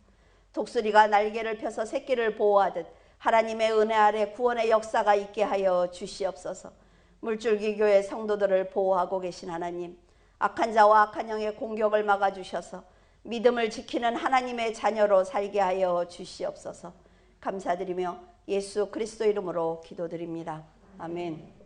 S1: 독수리가 날개를 펴서 새끼를 보호하듯 하나님의 은혜 아래 구원의 역사가 있게 하여 주시옵소서. 물줄기 교회 성도들을 보호하고 계신 하나님, 악한 자와 악한 영의 공격을 막아주셔서 믿음을 지키는 하나님의 자녀로 살게 하여 주시옵소서. 감사드리며 예수 그리스도 이름으로 기도드립니다. 아멘.